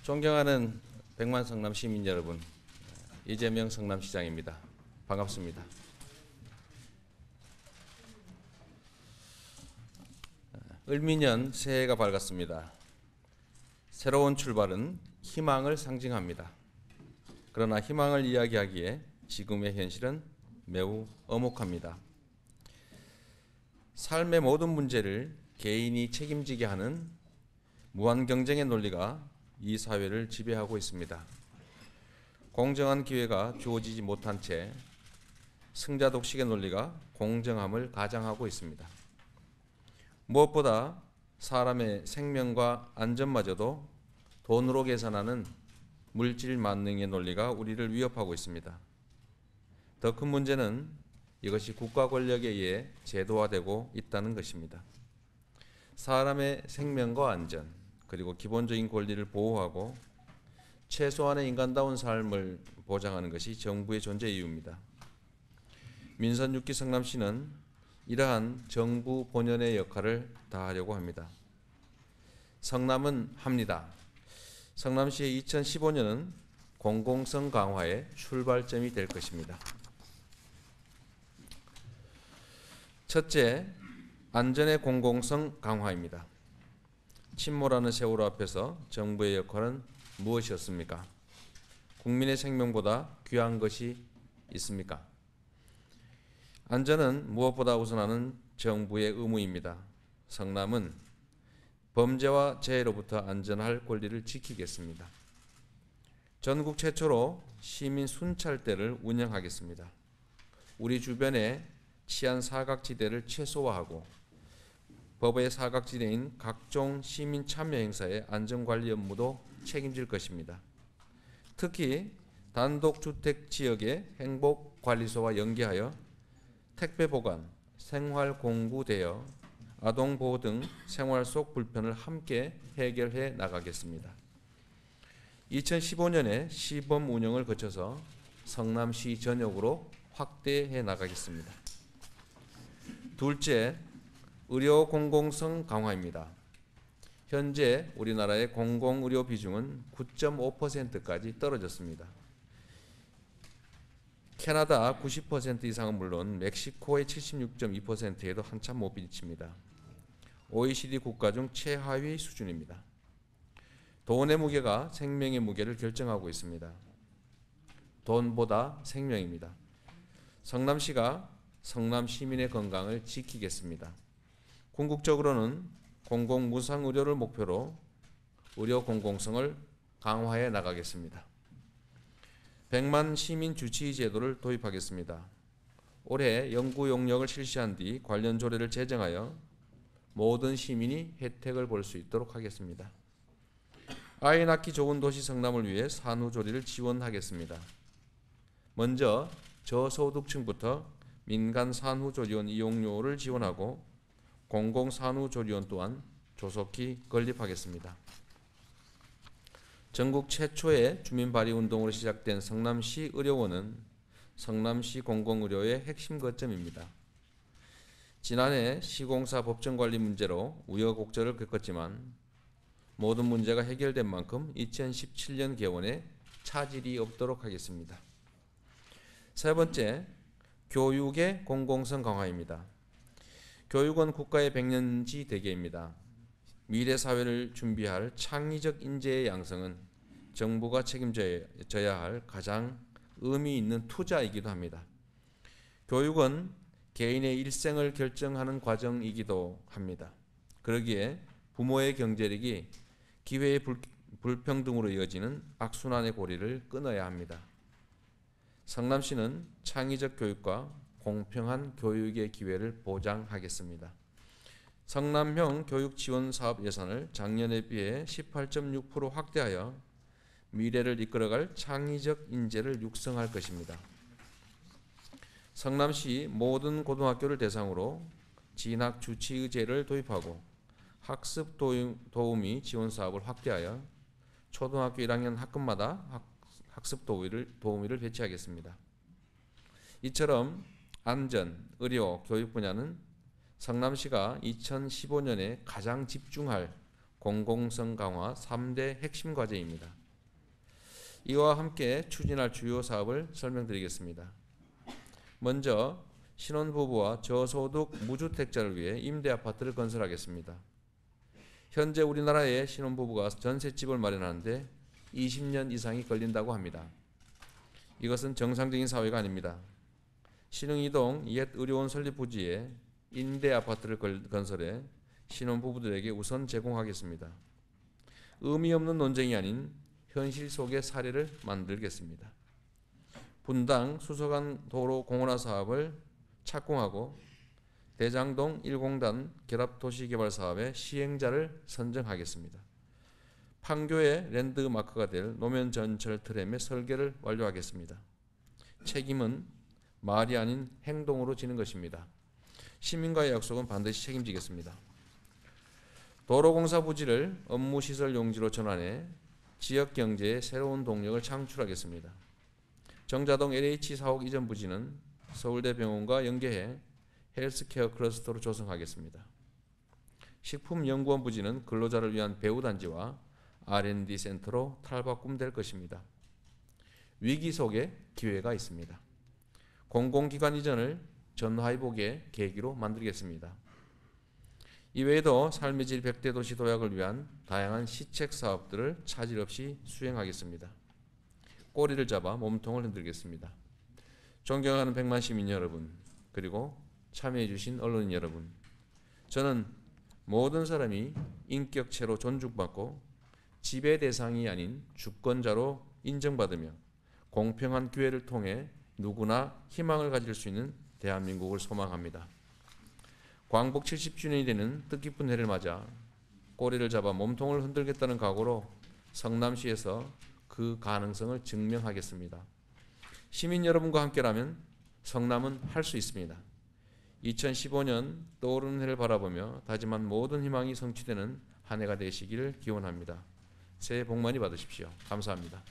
존경하는 백만 성남 시민 여러분, 이재명 성남시장입니다. 반갑습니다. 을미년 새해가 밝았습니다. 새로운 출발은 희망을 상징합니다. 그러나 희망을 이야기하기에 지금의 현실은 매우 엄혹합니다. 삶의 모든 문제를 개인이 책임지게 하는 무한 경쟁의 논리가 이 사회를 지배하고 있습니다. 공정한 기회가 주어지지 못한 채 승자 독식의 논리가 공정함을 가장하고 있습니다. 무엇보다 사람의 생명과 안전마저도 돈으로 계산하는 물질 만능의 논리가 우리를 위협하고 있습니다. 더 큰 문제는 이것이 국가 권력에 의해 제도화되고 있다는 것입니다. 사람의 생명과 안전, 그리고 기본적인 권리를 보호하고 최소한의 인간다운 삶을 보장하는 것이 정부의 존재 이유입니다. 민선 6기 성남시는 이러한 정부 본연의 역할을 다하려고 합니다. 성남은 합니다. 성남시의 2015년은 공공성 강화의 출발점이 될 것입니다. 첫째, 안전의 공공성 강화입니다. 침몰하는 세월호 앞에서 정부의 역할은 무엇이었습니까? 국민의 생명보다 귀한 것이 있습니까? 안전은 무엇보다 우선하는 정부의 의무입니다. 성남은 범죄와 재해로부터 안전할 권리를 지키겠습니다. 전국 최초로 시민 순찰대를 운영하겠습니다. 우리 주변에 치안 사각지대를 최소화하고 법의 사각지대인 각종 시민 참여 행사의 안전관리 업무도 책임질 것입니다. 특히 단독주택 지역의 행복관리소와 연계하여 택배 보관, 생활 공구 대여, 아동 보호 등 생활 속 불편을 함께 해결해 나가겠습니다. 2015년에 시범 운영을 거쳐서 성남시 전역으로 확대해 나가겠습니다. 둘째, 의료 공공성 강화입니다. 현재 우리나라의 공공의료 비중은 9.5%까지 떨어졌습니다. 캐나다 90% 이상은 물론 멕시코의 76.2%에도 한참 못 미칩니다. OECD 국가 중 최하위 수준입니다. 돈의 무게가 생명의 무게를 결정하고 있습니다. 돈보다 생명입니다. 성남시가 성남 시민의 건강을 지키겠습니다. 궁극적으로는 공공무상의료를 목표로 의료 공공성을 강화해 나가겠습니다. 100만 시민 주치의 제도를 도입하겠습니다. 올해 연구 용역을 실시한 뒤 관련 조례를 제정하여 모든 시민이 혜택을 볼 수 있도록 하겠습니다. 아이 낳기 좋은 도시 성남을 위해 산후조리를 지원하겠습니다. 먼저 저소득층부터 민간 산후조리원 이용료를 지원하고 공공산후조리원 또한 조속히 건립하겠습니다. 전국 최초의 주민발의운동으로 시작된 성남시 의료원은 성남시 공공의료의 핵심 거점입니다. 지난해 시공사 법정관리 문제로 우여곡절을 겪었지만 모든 문제가 해결된 만큼 2017년 개원에 차질이 없도록 하겠습니다. 세 번째, 교육의 공공성 강화입니다. 교육은 국가의 백년지 대계입니다. 미래 사회를 준비할 창의적 인재의 양성은 정부가 책임져야 할 가장 의미 있는 투자이기도 합니다. 교육은 개인의 일생을 결정하는 과정이기도 합니다. 그러기에 부모의 경제력이 기회의 불평등으로 이어지는 악순환의 고리를 끊어야 합니다. 성남시는 창의적 교육과 공평한 교육의 기회를 보장하겠습니다. 성남형 교육 지원 사업 예산을 작년에 비해 18.6% 확대하여 미래를 이끌어갈 창의적 인재를 육성할 것입니다. 성남시 모든 고등학교를 대상으로 진학 주치의제를 도입하고 학습 도우미 지원 사업을 확대하여 초등학교 1학년 학급마다 학습 도우미를 배치하겠습니다. 이처럼 안전, 의료, 교육 분야는 성남시가 2015년에 가장 집중할 공공성 강화 3대 핵심 과제입니다. 이와 함께 추진할 주요 사업을 설명드리겠습니다. 먼저 신혼부부와 저소득 무주택자를 위해 임대아파트를 건설하겠습니다. 현재 우리나라의 신혼부부가 전셋집을 마련하는데 20년 이상이 걸린다고 합니다. 이것은 정상적인 사회가 아닙니다. 신흥이동 옛 의료원 설립 부지에 임대아파트를 건설해 신혼부부들에게 우선 제공하겠습니다. 의미 없는 논쟁이 아닌 현실 속의 사례를 만들겠습니다. 분당 수서간 도로 공원화 사업을 착공하고 대장동 1공단 결합도시개발 사업의 시행자를 선정하겠습니다. 판교의 랜드마크가 될 노면 전철 트램의 설계를 완료하겠습니다. 책임은 말이 아닌 행동으로 지는 것입니다. 시민과의 약속은 반드시 책임지겠습니다. 도로공사 부지를 업무시설 용지로 전환해 지역경제에 새로운 동력을 창출하겠습니다. 정자동 LH 사옥 이전 부지는 서울대병원과 연계해 헬스케어 클러스터로 조성하겠습니다. 식품연구원 부지는 근로자를 위한 배우단지와 R&D 센터로 탈바꿈될 것입니다. 위기 속에 기회가 있습니다. 공공기관 이전을 전화위복의 계기로 만들겠습니다. 이외에도 삶의 질 100대 도시 도약을 위한 다양한 시책 사업들을 차질 없이 수행하겠습니다. 꼬리를 잡아 몸통을 흔들겠습니다. 존경하는 100만 시민 여러분, 그리고 참여해 주신 언론인 여러분, 저는 모든 사람이 인격체로 존중받고 지배 대상이 아닌 주권자로 인정받으며 공평한 기회를 통해 누구나 희망을 가질 수 있는 대한민국을 소망합니다. 광복 70주년이 되는 뜻깊은 해를 맞아 꼬리를 잡아 몸통을 흔들겠다는 각오로 성남시에서 그 가능성을 증명하겠습니다. 시민 여러분과 함께라면 성남은 할 수 있습니다. 2015년 떠오르는 해를 바라보며 다짐한 모든 희망이 성취되는 한 해가 되시기를 기원합니다. 새해 복 많이 받으십시오. 감사합니다.